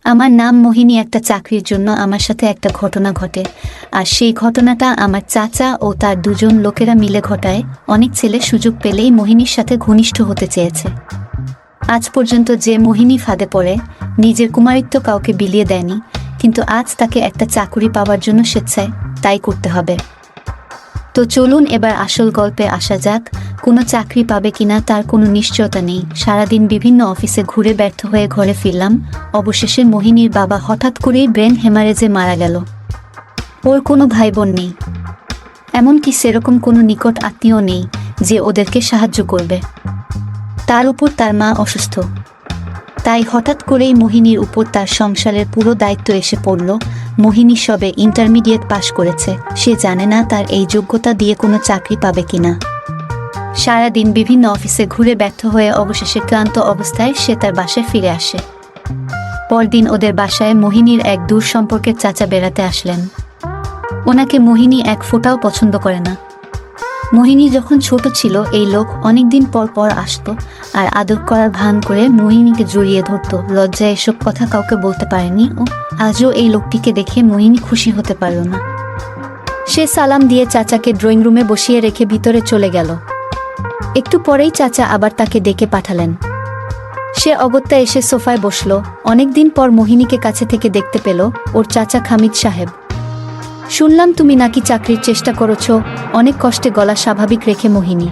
আমার নাম মোহিনী। একটা চাকরির জন্য আমার সাথে একটা ঘটনা ঘটে, আর সেই ঘটনাটা আমার চাচা ও তার দুজন লোকেরা মিলে ঘটায়। অনেক ছেলে সুযোগ পেলেই মোহিনীর সাথে ঘনিষ্ঠ হতে চেয়েছে। আজ পর্যন্ত যে মোহিনী ফাঁদে পড়ে নিজের কুমারিত্ব কাউকে বিলিয়ে দেয়নি, কিন্তু আজ তাকে একটা চাকুরি পাওয়ার জন্য স্বেচ্ছায় তাই করতে হবে। তো চলুন এবার আসল গল্পে আসা যাক। কোনো চাকরি পাবে কিনা তার কোনো নিশ্চয়তা নেই। সারাদিন বিভিন্ন অফিসে ঘুরে ব্যর্থ হয়ে ঘরে ফিরলাম। অবশেষে মোহিনীর বাবা হঠাৎ করেই ব্রেন হেমারেজে মারা গেল। ওর কোনো ভাই বোন নেই, এমনকি সেরকম কোনো নিকট আত্মীয় নেই যে ওদেরকে সাহায্য করবে। তার উপর তার মা অসুস্থ। তাই হঠাৎ করেই মোহিনীর উপর তার সংসারের পুরো দায়িত্ব এসে পড়ল। মোহিনী সবে ইন্টারমিডিয়েট পাশ করেছে, সে জানে না তার এই যোগ্যতা দিয়ে কোনো চাকরি পাবে কিনা। সারাদিন বিভিন্ন অফিসে ঘুরে ব্যর্থ হয়ে অবশেষে ক্লান্ত অবস্থায় সে তার বাসায় ফিরে আসে। পরদিন ওদের বাসায় মোহিনীর এক দূর সম্পর্কের চাচা বেড়াতে আসলেন। ওনাকে মোহিনী এক ফোঁটাও পছন্দ করে না। মোহিনী যখন ছোট ছিল এই লোক অনেকদিন পর পর আসতো আর আদর করার ভান করে মোহিনীকে জড়িয়ে ধরত। লজ্জায় এসব কথা কাউকে বলতে পারেনি ও আজও এই লোকটিকে দেখে মোহিনী খুশি হতে পারল না। সে সালাম দিয়ে চাচাকে ড্রয়িং রুমে বসিয়ে রেখে ভিতরে চলে গেল। একটু পরেই চাচা আবার তাকে ডেকে পাঠালেন। সে অগত্যা এসে সোফায় বসল। অনেকদিন পর মোহিনীকে কাছে থেকে দেখতে পেল ওর চাচা খামিদ সাহেব। শুনলাম তুমি নাকি চাকরির চেষ্টা করেছ। অনেক কষ্টে গলা স্বাভাবিক রেখে মোহিনী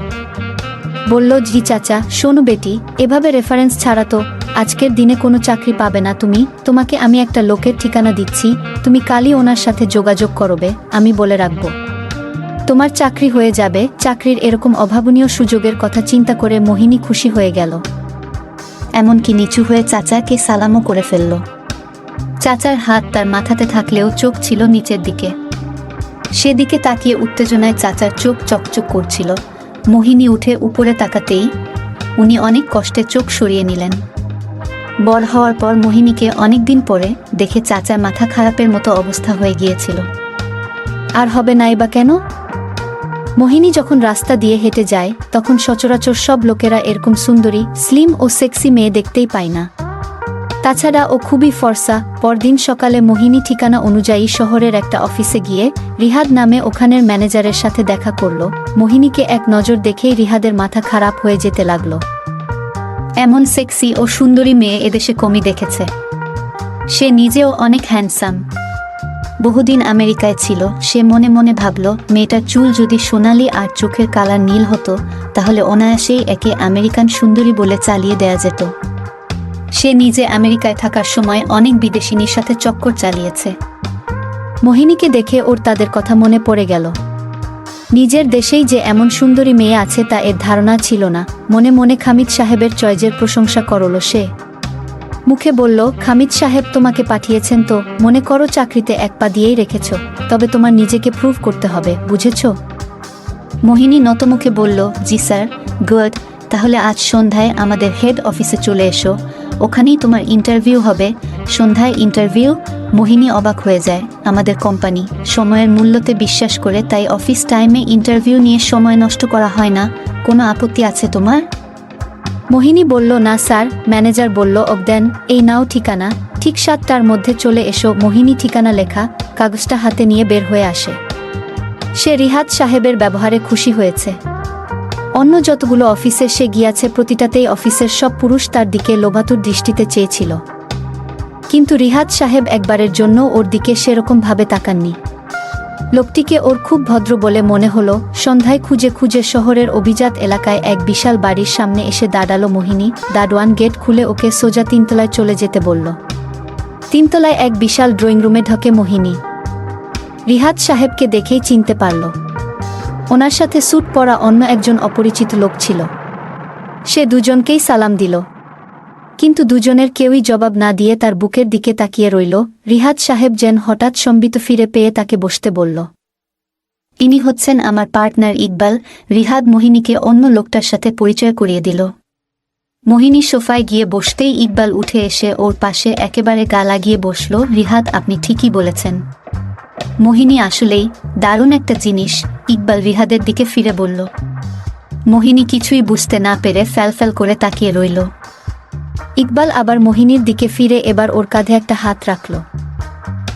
বলল, জি চাচা। শোনো বেটি, এভাবে রেফারেন্স ছাড়া তো আজকের দিনে কোনো চাকরি পাবে না তুমি। তোমাকে আমি একটা লোকের ঠিকানা দিচ্ছি, তুমি কালই ওনার সাথে যোগাযোগ করবে। আমি বলে রাখব তোমার চাকরি হয়ে যাবে। চাকরির এরকম অভাবনীয় সুযোগের কথা চিন্তা করে মোহিনী খুশি হয়ে গেল। এমনকি নিচু হয়ে চাচাকে সালামও করে ফেলল। চাচার হাত তার মাথাতে থাকলেও চোখ ছিল নিচের দিকে। সেদিকে তাকিয়ে উত্তেজনায় চাচার চোখ চকচক করছিল। মোহিনী উঠে উপরে তাকাতেই উনি অনেক কষ্টে চোখ সরিয়ে নিলেন। বড় হওয়ার পর মোহিনীকে অনেকদিন পরে দেখে চাচার মাথা খারাপের মতো অবস্থা হয়ে গিয়েছিল। আর হবে নাই বা কেন? মোহিনী যখন রাস্তা দিয়ে হেঁটে যায় তখন সচরাচর সব লোকেরা এরকম সুন্দরী, স্লিম ও সেক্সি মেয়ে দেখতেই পায় না। তাছাড়া ও খুবই ফর্সা। পরদিন সকালে মোহিনী ঠিকানা অনুযায়ী শহরের একটা অফিসে গিয়ে রিহাদ নামে ওখানের ম্যানেজারের সাথে দেখা করল। মোহিনীকে এক নজর দেখেই রিহাদের মাথা খারাপ হয়ে যেতে লাগলো। এমন সেক্সি ও সুন্দরী মেয়ে এদেশে কমই দেখেছে। সে নিজেও অনেক হ্যান্ডসাম। বহুদিন আমেরিকায় ছিল। সে মনে মনে ভাবল, মেয়েটার চুল যদি সোনালি আর চোখের কালার নীল হতো তাহলে অনায়াসেই একে আমেরিকান সুন্দরী বলে চালিয়ে দেয়া যেত। সে নিজে আমেরিকায় থাকার সময় অনেক বিদেশিনীর সাথে চক্কর চালিয়েছে। মোহিনীকে দেখে ওর তাদের কথা মনে পড়ে গেল। নিজের দেশেই যে এমন সুন্দরী মেয়ে আছে তা এর ধারণা ছিল না। মনে মনে খামিদ সাহেবের চয়েজের প্রশংসা করল সে। মুখে বলল, খামিদ সাহেব তোমাকে পাঠিয়েছেন তো মনে করো চাকরিতে এক পা দিয়েই রেখেছ, তবে তোমার নিজেকে প্রুভ করতে হবে, বুঝেছ? মোহিনী নতমুখে বলল, জি স্যার। গুড, তাহলে আজ সন্ধ্যায় আমাদের হেড অফিসে চলে এসো, ওখানেই তোমার ইন্টারভিউ হবে। সন্ধ্যায় ইন্টারভিউ? মোহিনী অবাক হয়ে যায়। আমাদের কোম্পানি সময়ের মূল্যতে বিশ্বাস করে, তাই অফিস টাইমে ইন্টারভিউ নিয়ে সময় নষ্ট করা হয় না। কোনো আপত্তি আছে তোমার? মোহিনী বলল, না স্যার। ম্যানেজার বলল, দেন এই নাও ঠিকানা, ঠিক 7টার মধ্যে চলে এসো। মোহিনী ঠিকানা লেখা কাগজটা হাতে নিয়ে বের হয়ে আসে। সে রিহাদ সাহেবের ব্যবহারে খুশি হয়েছে। অন্য যতগুলো অফিসে সে গিয়াছে প্রতিটাতেই অফিসের সব পুরুষ তার দিকে লোভাতুর দৃষ্টিতে চেয়েছিল, কিন্তু রিহাদ সাহেব একবারের জন্য ওর দিকে সেরকমভাবে তাকাননি। লোকটিকে ওর খুব ভদ্র বলে মনে হলো। সন্ধ্যায় খুঁজে খুঁজে শহরের অভিজাত এলাকায় এক বিশাল বাড়ির সামনে এসে দাঁড়ালো মোহিনী। দারোয়ান গেট খুলে ওকে সোজা 3তলায় চলে যেতে বলল। 3তলায় এক বিশাল ড্রয়িং রুমে ঢোকে মোহিনী। রিহাদ সাহেবকে দেখেই চিনতে পারল। ওনার সাথে স্যুট পরা অন্য একজন অপরিচিত লোক ছিল। সে দুজনকেই সালাম দিল, কিন্তু দুজনের কেউই জবাব না দিয়ে তার বুকের দিকে তাকিয়ে রইল। রিহাদ সাহেব যেন হঠাৎ সম্বিত ফিরে পেয়ে তাকে বসতে বলল। ইনি হচ্ছেন আমার পার্টনার ইকবাল। রিহাদ মোহিনীকে অন্য লোকটার সাথে পরিচয় করিয়ে দিল। মোহিনী সোফায় গিয়ে বসতেই ইকবাল উঠে এসে ওর পাশে একেবারে গা লাগিয়ে বসল। রিহাদ, আপনি ঠিকই বলেছেন। মোহিনী আসলেই দারুণ একটা জিনিস, ইকবাল রিহাদের দিকে ফিরে বলল। মোহিনী কিছুই বুঝতে না পেরে ফ্যালফ্যাল করে তাকিয়ে রইল। ইকবাল আবার মোহিনীর দিকে ফিরে এবার ওর কাঁধে একটা হাত রাখল।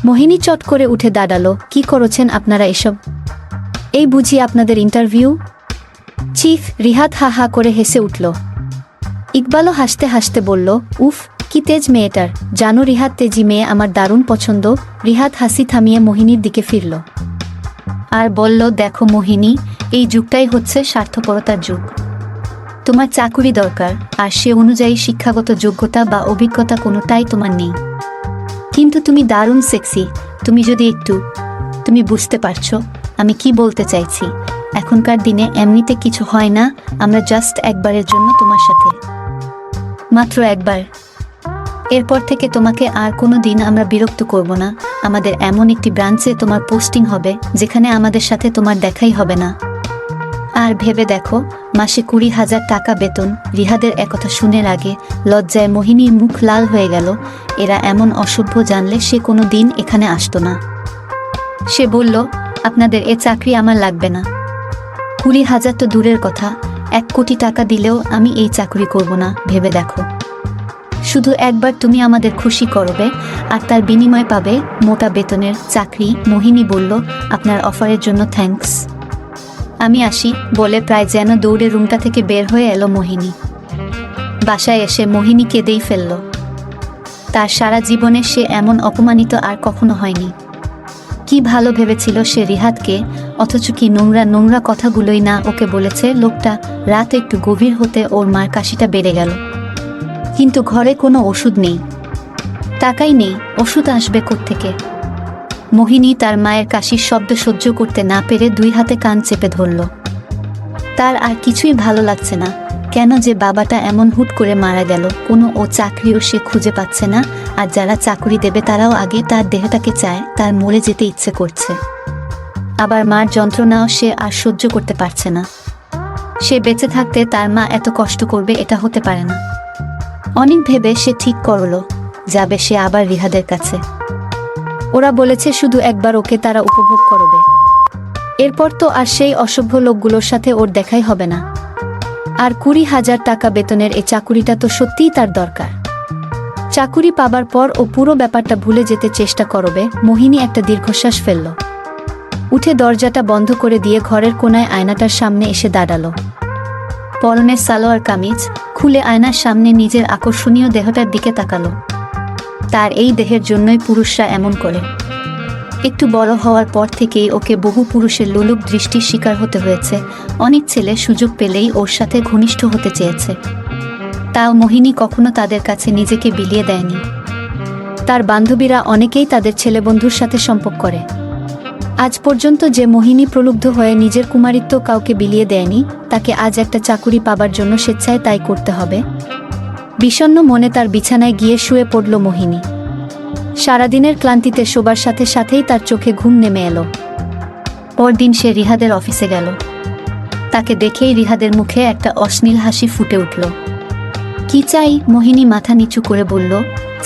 মোহিনী চট করে উঠে দাঁড়ালো। কি করছেন আপনারা এসব? এই বুঝি আপনাদের ইন্টারভিউ? চিফ রিহাদ হা হা করে হেসে উঠল। ইকবালও হাসতে হাসতে বলল, উফ কি তেজ মেয়েটার, জানো রিহাদ তেজি মেয়ে আমার দারুণ পছন্দ। রিহাদ হাসি থামিয়ে মোহিনীর দিকে ফিরল আর বলল, দেখো মোহিনী, এই যুগটাই হচ্ছে স্বার্থপরতার যুগ। তোমার চাকুরি দরকার, আর সে অনুযায়ী শিক্ষাগত যোগ্যতা বা অভিজ্ঞতা কোনোটাই তোমার নেই। কিন্তু তুমি দারুণ সেক্সি। তুমি বুঝতে পারছো আমি কি বলতে চাইছি? এখনকার দিনে এমনিতে কিছু হয় না, আমরা জাস্ট একবারের জন্য তোমার সাথে, মাত্র একবার। এরপর থেকে তোমাকে আর কোনো দিন আমরা বিরক্ত করব না। আমাদের এমন একটি ব্রাঞ্চে তোমার পোস্টিং হবে যেখানে আমাদের সাথে তোমার দেখাই হবে না। আর ভেবে দেখো, মাসে 20,000 টাকা বেতন। রিহাদের একথা শুনের আগে লজ্জায় মোহিনীর মুখ লাল হয়ে গেল। এরা এমন অসভ্য, জানলে সে কোনো দিন এখানে আসতো না। সে বলল, আপনাদের এ চাকরি আমার লাগবে না। 20,000 তো দূরের কথা, 1 কোটি টাকা দিলেও আমি এই চাকরি করব না। ভেবে দেখো, শুধু একবার তুমি আমাদের খুশি করবে আর তার বিনিময়ে পাবে মোটা বেতনের চাকরি। মোহিনী বলল, আপনার অফারের জন্য থ্যাঙ্কস, আমি আসি বলে প্রায় যেন দৌড়ে রুমটা থেকে বের হয়ে এলো মোহিনী। বাসায় এসে মোহিনী কেঁদেই ফেলল। তার সারা জীবনে সে এমন অপমানিত আর কখনো হয়নি। কি ভালো ভেবেছিল সে রিহাদকে, অথচ কি নোংরা নোংরা কথাগুলোই না ওকে বলেছে লোকটা। রাত একটু গভীর হতে ওর মার কাশিটা বেড়ে গেল। কিন্তু ঘরে কোনো ওষুধ নেই, টাকাই নেই, ওষুধ আসবে কোত্থেকে? মোহিনী তার মায়ের কাশির শব্দ সহ্য করতে না পেরে 2 হাতে কান চেপে ধরল। তার আর কিছুই ভালো লাগছে না। কেন যে বাবাটা এমন হুট করে মারা গেল? কোনো চাকরিও সে খুঁজে পাচ্ছে না, আর যারা চাকরি দেবে তারাও আগে তার দেহটাকে চায়। তার মরে যেতে ইচ্ছে করছে। আবার মার যন্ত্রণাও সে আর সহ্য করতে পারছে না। সে বেঁচে থাকতে তার মা এত কষ্ট করবে, এটা হতে পারে না। অনেক ভেবে সে ঠিক করলো, যাবে সে আবার রিহাদের কাছে। ওরা বলেছে শুধু একবার ওকে তারা উপভোগ করবে, এরপর তো আর সেই অসভ্য লোকগুলোর সাথে ওর দেখাই হবে না। আর 20,000 টাকা বেতনের এই চাকুরিটা তো সত্যিই তার দরকার। চাকুরি পাবার পর ও পুরো ব্যাপারটা ভুলে যেতে চেষ্টা করবে। মোহিনী একটা দীর্ঘশ্বাস ফেলল। উঠে দরজাটা বন্ধ করে দিয়ে ঘরের কোনায় আয়নাটার সামনে এসে দাঁড়ালো। পরনের সালোয়ার কামিজ খুলে আয়নার সামনে নিজের আকর্ষণীয় দেহটার দিকে তাকালো। তার এই দেহের জন্যই পুরুষরা এমন করে। একটু বড় হওয়ার পর থেকেই ওকে বহু পুরুষের লোলুপ দৃষ্টির শিকার হতে হয়েছে। অনেক ছেলে সুযোগ পেলেই ওর সাথে ঘনিষ্ঠ হতে চেয়েছে, তাও মোহিনী কখনো তাদের কাছে নিজেকে বিলিয়ে দেয়নি। তার বান্ধবীরা অনেকেই তাদের ছেলেবন্ধুর সাথে সম্পর্ক করে। আজ পর্যন্ত যে মোহিনী প্রলুব্ধ হয়ে নিজের কুমারিত্ব কাউকে বিলিয়ে দেয়নি, তাকে আজ একটা চাকুরি পাবার জন্য স্বেচ্ছায় তাই করতে হবে। বিষণ্ণ মনে তার বিছানায় গিয়ে শুয়ে পড়ল মোহিনী। সারাদিনের ক্লান্তিতে শোবার সাথে সাথেই তার চোখে ঘুম নেমে এলো। পরদিন সে রিহাদের অফিসে গেল। তাকে দেখেই রিহাদের মুখে একটা অশ্লীল হাসি ফুটে উঠল। কি চাই? মোহিনী মাথা নিচু করে বলল,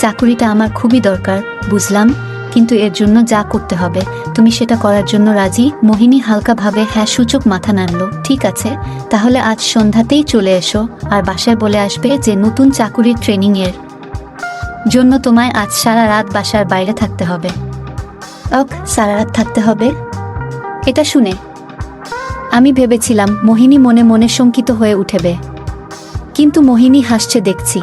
চাকুরিটা আমার খুবই দরকার, বুঝলাম, কিন্তু এর জন্য যা করতে হবে তুমি সেটা করার জন্য রাজি? মোহিনী হালকাভাবে হ্যাঁ সূচক মাথা নাড়ল। ঠিক আছে, তাহলে আজ সন্ধ্যাতেই চলে এসো, আর বাসায় বলে আসবে যে নতুন চাকুরির ট্রেনিংয়ের জন্য তোমায় আজ সারা রাত বাসার বাইরে থাকতে হবে। সারা রাত থাকতে হবে? এটা শুনে আমি ভেবেছিলাম মোহিনী মনে মনে শঙ্কিত হয়ে উঠবে, কিন্তু মোহিনী হাসছে দেখছি।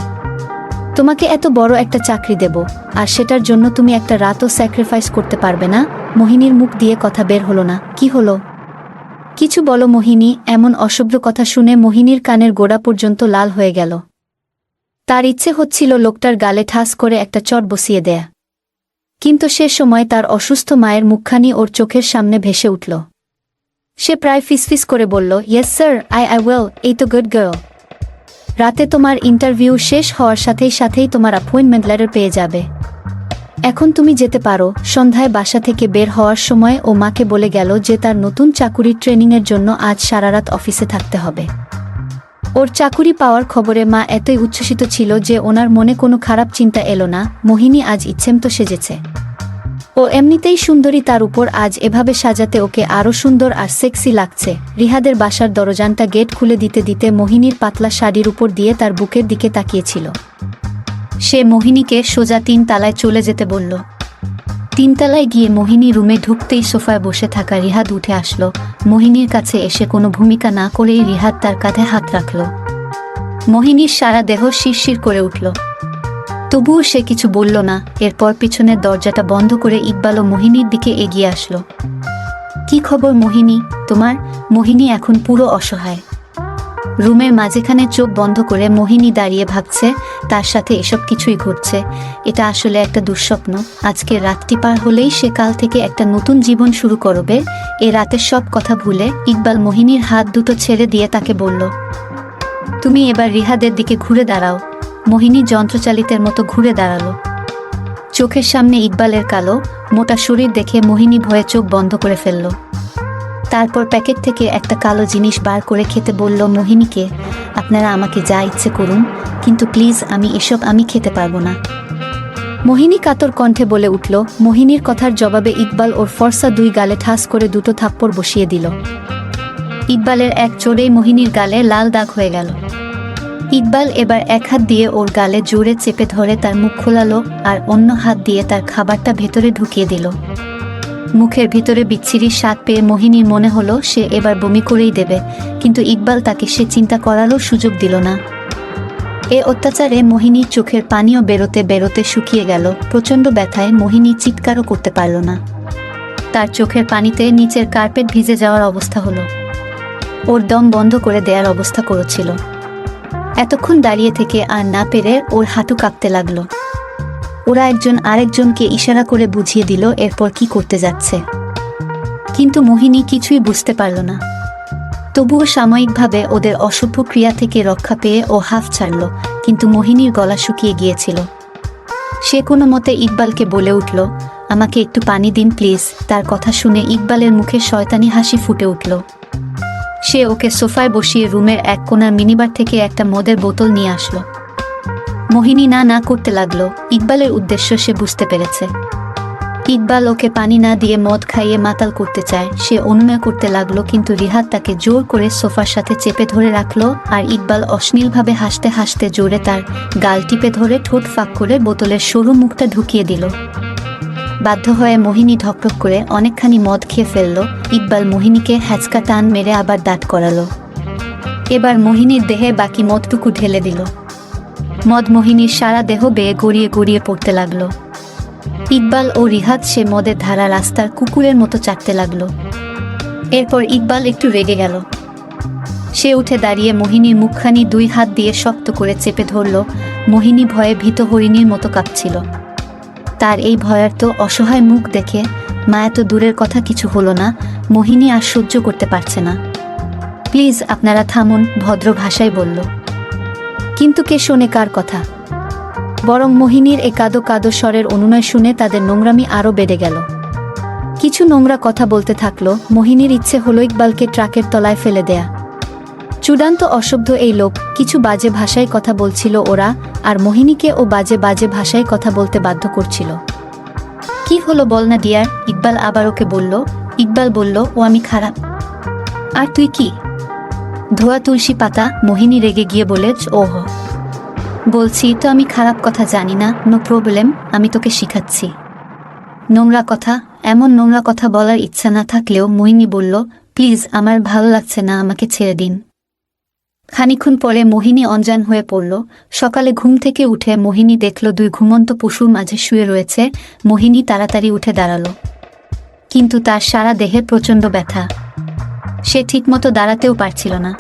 তোমাকে এত বড় একটা চাকরি দেব, আর সেটার জন্য তুমি একটা রাতও স্যাক্রিফাইস করতে পারবে না? মোহিনীর মুখ দিয়ে কথা বের হলো না। কি হলো? কিছু বলো মোহিনী। এমন অসভ্য কথা শুনে মোহিনীর কানের গোড়া পর্যন্ত লাল হয়ে গেল। তার ইচ্ছে হচ্ছিল লোকটার গালে ঠাস করে একটা চট বসিয়ে দেয়া, কিন্তু সে সময় তার অসুস্থ মায়ের মুখখানি ওর চোখের সামনে ভেসে উঠল। সে প্রায় ফিসফিস করে বলল, ইয়েস স্যার, আই উইল। এই তো গুড গার্ল। রাতে তোমার ইন্টারভিউ শেষ হওয়ার সাথেই তোমার অ্যাপয়েন্টমেন্ট লেটার পেয়ে যাবে। এখন তুমি যেতে পারো। সন্ধ্যায় বাসা থেকে বের হওয়ার সময় ও মাকে বলে গেল যে তার নতুন চাকুরির ট্রেনিংয়ের জন্য আজ সারা রাত অফিসে থাকতে হবে। ওর চাকুরি পাওয়ার খবরে মা এতই উচ্ছ্বসিত ছিল যে ওনার মনে কোনো খারাপ চিন্তা এলো না। মোহিনী আজ ইচ্ছেমতো সেজেছে। ও এমনিতেই সুন্দরী, তার উপর আজ এভাবে সাজাতে ওকে আরও সুন্দর আর সেক্সি লাগছে। রিহাদের বাসার দরজানটা গেট খুলে দিতে দিতে মোহিনীর পাতলা শাড়ির উপর দিয়ে তার বুকের দিকে তাকিয়েছিল। সে মোহিনীকে সোজা 3 তলায় চলে যেতে বলল। 3 তলায় গিয়ে মোহিনী রুমে ঢুকতেই সোফায় বসে থাকা রিহাদ উঠে আসলো। মোহিনীর কাছে এসে কোনো ভূমিকা না করেই রিহাদ তার কাঁধে হাত রাখল। মোহিনীর সারা দেহ শিরশির করে উঠল, তবুও সে কিছু বলল না। এরপর পিছনের দরজাটা বন্ধ করে ইকবালও মোহিনীর দিকে এগিয়ে আসলো। কি খবর মোহিনী তোমার? মোহিনী এখন পুরো অসহায়। রুমের মাঝখানে চোখ বন্ধ করে মোহিনী দাঁড়িয়ে ভাবছে তার সাথে এসব কিছুই ঘটছে। এটা আসলে একটা দুঃস্বপ্ন। আজকে রাতটি পার হলেই সে কাল থেকে একটা নতুন জীবন শুরু করবে। এ রাতের সব কথা ভুলে ইকবাল মোহিনীর হাত দুটো ছেড়ে দিয়ে তাকে বলল, তুমি এবার রিহাদের দিকে ঘুরে দাঁড়াও। মোহিনী যন্ত্রচালিতের মতো ঘুরে দাঁড়ালো। চোখের সামনে ইকবালের কালো মোটা শরীর দেখে মোহিনী ভয়ে চোখ বন্ধ করে ফেলল। তারপর প্যাকেট থেকে একটা কালো জিনিস বার করে খেতে বলল মোহিনীকে, আপনারা আমাকে যা ইচ্ছে করুন, কিন্তু প্লিজ আমি খেতে পারবো না। মোহিনী কাতর কণ্ঠে বলে উঠল। মোহিনীর কথার জবাবে ইকবাল ওর ফর্সা 2 গালে ঠাস করে 2টো থাপ্পড় বসিয়ে দিল। ইকবালের এক চোরেই মোহিনীর গালে লাল দাগ হয়ে গেল। ইকবাল এবার এক হাত দিয়ে ওর গালে জোরে চেপে ধরে তার মুখ খোলালো আর অন্য হাত দিয়ে তার খাবারটা ভেতরে ঢুকিয়ে দিল। মুখের ভিতরে বিচ্ছিরি স্বাদ পেয়ে মোহিনীর মনে হলো সে এবার বমি করেই দেবে, কিন্তু ইকবাল তাকে সে চিন্তা করারও সুযোগ দিল না। এ অত্যাচারে মোহিনীর চোখের পানিও বেরোতে বেরোতে শুকিয়ে গেল। প্রচণ্ড ব্যথায় মোহিনী চিৎকারও করতে পারল না। তার চোখের পানিতে নিচের কার্পেট ভিজে যাওয়ার অবস্থা হলো। ওর দম বন্ধ করে দেওয়ার অবস্থা করেছিল। এতক্ষণ দাঁড়িয়ে থেকে আর না পেরে ওর হাঁটু কাঁপতে লাগলো। ওরা একজন আরেকজনকে ইশারা করে বুঝিয়ে দিল এরপর কি করতে যাচ্ছে, কিন্তু মোহিনী কিছুই বুঝতে পারল না। তবুও সাময়িকভাবে ওদের অসভ্য ক্রিয়া থেকে রক্ষা পেয়ে ও হাফ ছাড়ল, কিন্তু মোহিনীর গলা শুকিয়ে গিয়েছিল। সে কোনো মতে ইকবালকে বলে উঠল, আমাকে একটু পানি দিন প্লিজ। তার কথা শুনে ইকবালের মুখে শয়তানি হাসি ফুটে উঠল। সে ওকে সোফায় বসিয়ে রুমের এক কোণার মিনিবার থেকে একটা মদের বোতল নিয়ে আসলো। মোহিনী না করতে লাগলো। ইকবালের উদ্দেশ্য সে বুঝতে পেরেছে। ইকবাল ওকে পানি না দিয়ে মদ খাইয়ে মাতাল করতে চায়। সে অনুনয় করতে লাগলো, কিন্তু রিহাদ তাকে জোর করে সোফার সাথে চেপে ধরে রাখলো আর ইকবাল অশ্লীলভাবে হাসতে হাসতে জোরে তার গাল টিপে ধরে ঠোঁট ফাঁক করে বোতলের সরু মুখটা ঢুকিয়ে দিল। বাধ্য হয়ে মোহিনী ঢকঢক করে অনেকখানি মদ খেয়ে ফেলল। ইকবাল মোহিনীকে হ্যাচকা টান মেরে আবার দাঁত করালো। এবার মোহিনীর দেহে বাকি মদটুকু ঢেলে দিল। মদ মোহিনীর সারা দেহ বেয়ে গড়িয়ে গড়িয়ে পড়তে লাগলো। ইকবাল ও রিহাদ সে মদের ধারা রাস্তার কুকুরের মতো চাটতে লাগলো। এরপর ইকবাল একটু রেগে গেল। সে উঠে দাঁড়িয়ে মোহিনীর মুখখানি 2 হাত দিয়ে শক্ত করে চেপে ধরল। মোহিনী ভয়ে ভীত হরিণীর মতো কাঁপছিল। তার এই ভয়ার্ত অসহায় মুখ দেখে মায়া তো দূরের কথা কিছু হলো না, মোহিনী আর সহ্য করতে পারছে না। প্লিজ আপনারা থামুন, ভদ্র ভাষায় বলল। কিন্তু কে শোনে কার কথা? বরং মোহিনীর এ কাদো কাদো স্বরের অনুনয় শুনে তাদের নোংরামি আরও বেড়ে গেল। কিছু নোংরা কথা বলতে থাকলো। মোহিনীর ইচ্ছে হলো ইকবালকে ট্রাকের তলায় ফেলে দেয়া। চূড়ান্ত অসভ্য এই লোক। কিছু বাজে ভাষায় কথা বলছিল ওরা, আর মোহিনীকে ও বাজে বাজে ভাষায় কথা বলতে বাধ্য করছিল। কি হলো বল না ডিয়ার? ইকবাল আবার ওকে বলল। ইকবাল বলল, ও আমি খারাপ। আর তুই কি? ধোয়া তুলসী পাতা। মোহিনী রেগে গিয়ে বলে, ওহ বলছি তো আমি খারাপ কথা জানি না। নো প্রবলেম, আমি তোকে শিখাচ্ছি। নোংরা কথা? এমন নোংরা কথা বলার ইচ্ছা না থাকলেও মোহিনী বলল, প্লিজ আমার ভালো লাগছে না, আমাকে ছেড়ে দিন। খানিক্ষণ পরে মোহিনী অঞ্জান হয়ে পড়ল। সকালে ঘুম থেকে উঠে মোহিনী দেখল 2 ঘুমন্ত পশুর মাঝে শুয়ে রয়েছে। মোহিনী তাড়াতাড়ি উঠে দাঁড়ালো, কিন্তু তার সারা দেহে প্রচণ্ড ব্যথা। সে ঠিকমতো দাঁড়াতেও পারছিল না।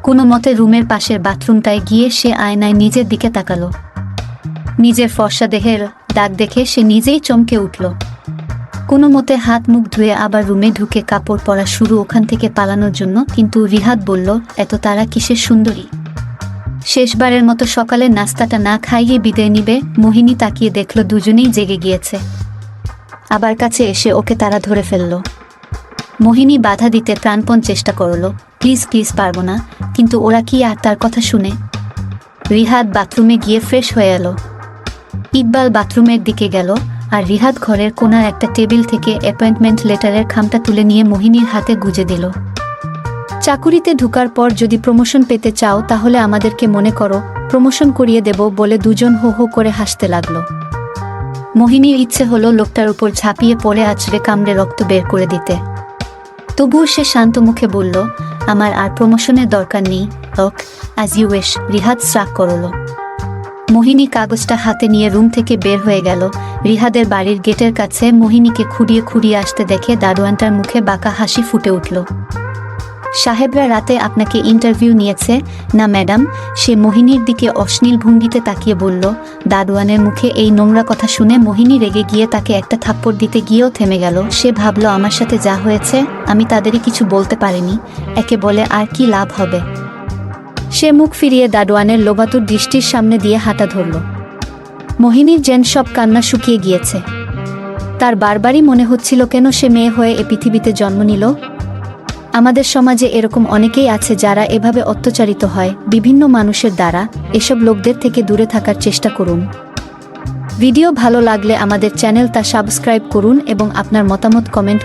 কোনো মতে রুমের পাশের বাথরুমটায় গিয়ে সে আয়নায় নিজের দিকে তাকালো। নিজের ফর্সা দেহের দাগ দেখে সে নিজেই চমকে উঠল। কোনো মতে হাত মুখ ধুয়ে আবার রুমে ঢুকে কাপড় পরা শুরু ওখান থেকে পালানোর জন্য, কিন্তু রিহাদ বলল, এত তারা কিসের সুন্দরী? শেষবারের মতো সকালের নাস্তাটা না খাইয়ে বিদায় নিবে। মোহিনী তাকিয়ে দেখল দুজনেই জেগে গিয়েছে। আবার কাছে এসে ওকে তারা ধরে ফেলল। মোহিনী বাধা দিতে প্রাণপণ চেষ্টা করল, প্লিজ প্লিজ পারবো না, কিন্তু ওরা কি আর তার কথা শুনে? রিহাদ বাথরুমে গিয়ে ফ্রেশ হয়ে এলো। ইকবাল বাথরুমের দিকে গেল আর রিহাদ ঘরের কোণার একটা টেবিল থেকে অ্যাপয়েন্টমেন্ট লেটারের খামটা তুলে নিয়ে মোহিনীর হাতে গুজে দিল। চাকুরিতে ঢোকার পর যদি প্রমোশন পেতে চাও তাহলে আমাদেরকে মনে করো, প্রমোশন করিয়ে দেব বলে দুজন হো হো করে হাসতে লাগলো। মোহিনীর ইচ্ছে হলো লোকটার উপর ঝাঁপিয়ে পড়ে আছড়ে কামড়ে রক্ত বের করে দিতে। তবুও সে শান্ত মুখে বলল, আমার আর প্রমোশনের দরকার নেই, okay as you wish. Rihad shrug করল। মোহিনী কাগজটা হাতে নিয়ে রুম থেকে বের হয়ে গেল। রিহাদের বাড়ির গেটের কাছে মোহিনীকে খুঁড়িয়ে খুঁড়িয়ে আসতে দেখে দারোয়ানটার মুখে বাঁকা হাসি ফুটে উঠল। সাহেবরা রাতে আপনাকে ইন্টারভিউ নিয়েছে না ম্যাডাম? সে মোহিনীর দিকে অশ্লীল ভঙ্গিতে তাকিয়ে বলল। দারোয়ানের মুখে এই নোংরা কথা শুনে মোহিনী রেগে গিয়ে তাকে একটা থাপ্পড় দিতে গিয়েও থেমে গেল। সে ভাবল, আমার সাথে যা হয়েছে আমি তাদেরই কিছু বলতে পারিনি, একে বলে আর কি লাভ হবে। সে মুখ ফিরিয়ে দারোয়ানের লোভাতুর দৃষ্টির সামনে দিয়ে হাঁটা ধরল। মোহিনীর যেন সব কান্না শুকিয়ে গিয়েছে। তার বারবারই মনে হচ্ছিল, কেন সে মেয়ে হয়ে এ পৃথিবীতে জন্ম নিল। আমাদের সমাজে এরকম অনেকেই আছে যারা এভাবে অত্যাচারিত হয় বিভিন্ন মানুষের দ্বারা। এসব লোকদের থেকে দূরে থাকার চেষ্টা করুন। ভিডিও ভালো লাগলে আমাদের চ্যানেলটা সাবস্ক্রাইব করুন এবং আপনার মতামত কমেন্ট